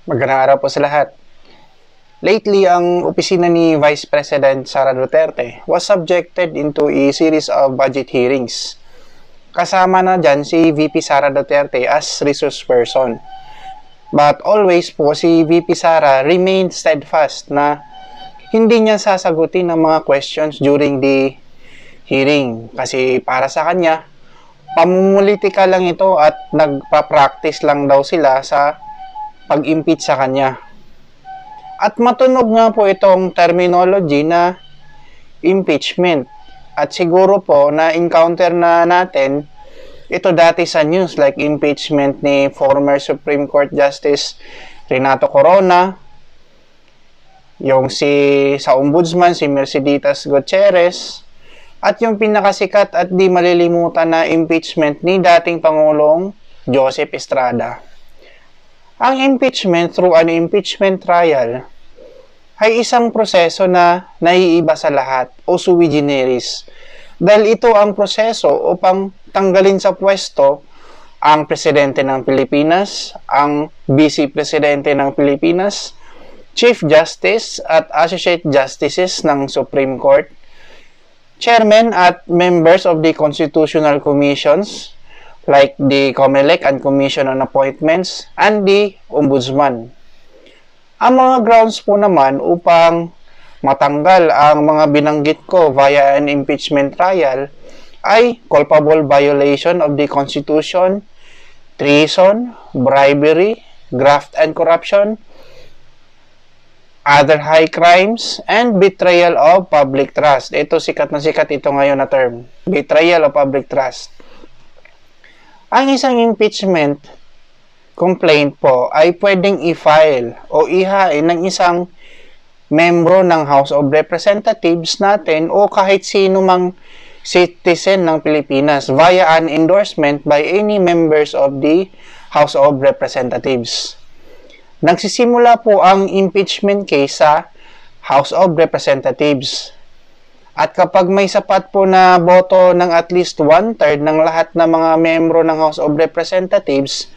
Magandang araw po sa lahat. Lately, ang opisina ni Vice President Sara Duterte was subjected into a series of budget hearings. Kasama na dyan si VP Sara Duterte as resource person. But always po si VP Sara remained steadfast na hindi niya sasagutin ang mga questions during the hearing. Kasi para sa kanya, pamumulitika lang ito at nagpa-practice lang daw sila sa pag-impeach sa kanya. At matunog nga po itong terminology na impeachment. At siguro po na-encounter na natin ito dati sa news like impeachment ni former Supreme Court Justice Renato Corona, yung sa Ombudsman si Merceditas Gutierrez, at yung pinakasikat at di malilimutan na impeachment ni dating Pangulong Joseph Estrada. Ang impeachment through an impeachment trial ay isang proseso na naiiba sa lahat o sui generis dahil ito ang proseso upang tanggalin sa pwesto ang Presidente ng Pilipinas, ang Vice Presidente ng Pilipinas, Chief Justice at Associate Justices ng Supreme Court, Chairman at members of the Constitutional Commissions like the COMELEC and Commission on Appointments and the Ombudsman. Ang mga grounds po naman upang matanggal ang mga binanggit ko via an impeachment trial ay culpable violation of the Constitution, treason, bribery, graft and corruption, other high crimes, and betrayal of public trust. Ito sikat na sikat ito ngayon na term, betrayal of public trust. Ang isang impeachment complaint po ay pwedeng i-file o ihain ng isang membro ng House of Representatives natin o kahit sino mang citizen ng Pilipinas via an endorsement by any members of the House of Representatives. Nagsisimula po ang impeachment case sa House of Representatives. At kapag may sapat po na boto ng at least 1/3 ng lahat ng mga membro ng House of Representatives,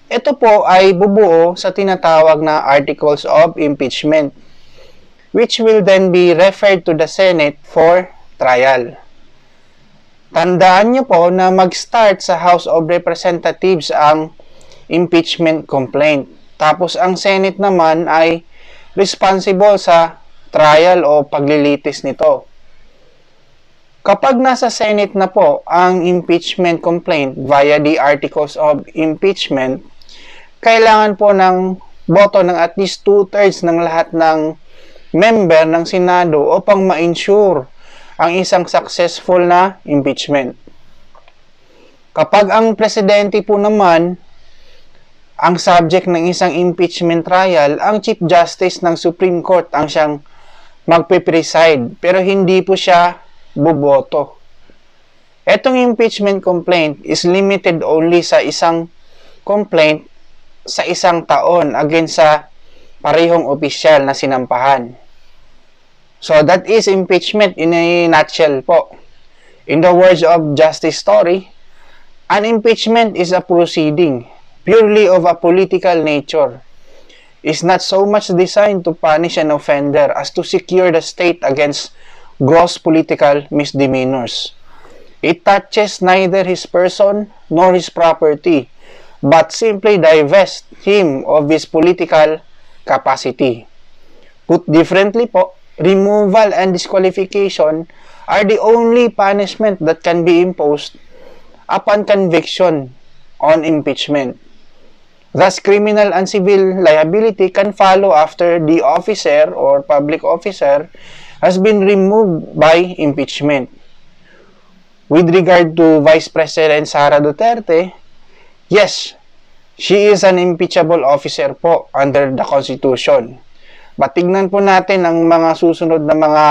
ito po ay bubuo sa tinatawag na Articles of Impeachment, which will then be referred to the Senate for trial. Tandaan niyo po na mag-start sa House of Representatives ang impeachment complaint. Tapos ang Senate naman ay responsible sa trial o paglilitis nito. Kapag nasa Senate na po ang impeachment complaint via the Articles of Impeachment, kailangan po ng boto ng at least 2/3 ng lahat ng member ng Senado upang ma-ensure ang isang successful na impeachment. Kapag ang presidente po naman ang subject ng isang impeachment trial, ang Chief Justice ng Supreme Court ang siyang magpe-preside pero hindi po siya boboto. Etong impeachment complaint is limited only sa isang complaint sa isang taon against sa parehong opisyal na sinampahan. So that is impeachment in a nutshell po. In the words of Justice Story, an impeachment is a proceeding purely of a political nature. Is not so much designed to punish an offender as to secure the state against gross political misdemeanors. It touches neither his person nor his property, but simply divests him of his political capacity. Put differently po, removal and disqualification are the only punishment that can be imposed upon conviction on impeachment. Thus, criminal and civil liability can follow after the officer or public officer has been removed by impeachment. With regard to Vice President Sara Duterte, yes, she is an impeachable officer po under the Constitution. But tignan po natin ang mga susunod na mga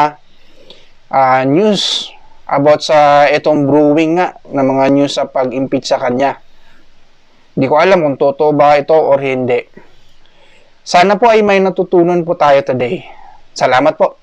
news about sa itong brewing nga na mga news sa pag-impeach sa kanya. Hindi ko alam kung totoo ba ito or hindi. Sana po ay may natutunan po tayo today. Salamat po.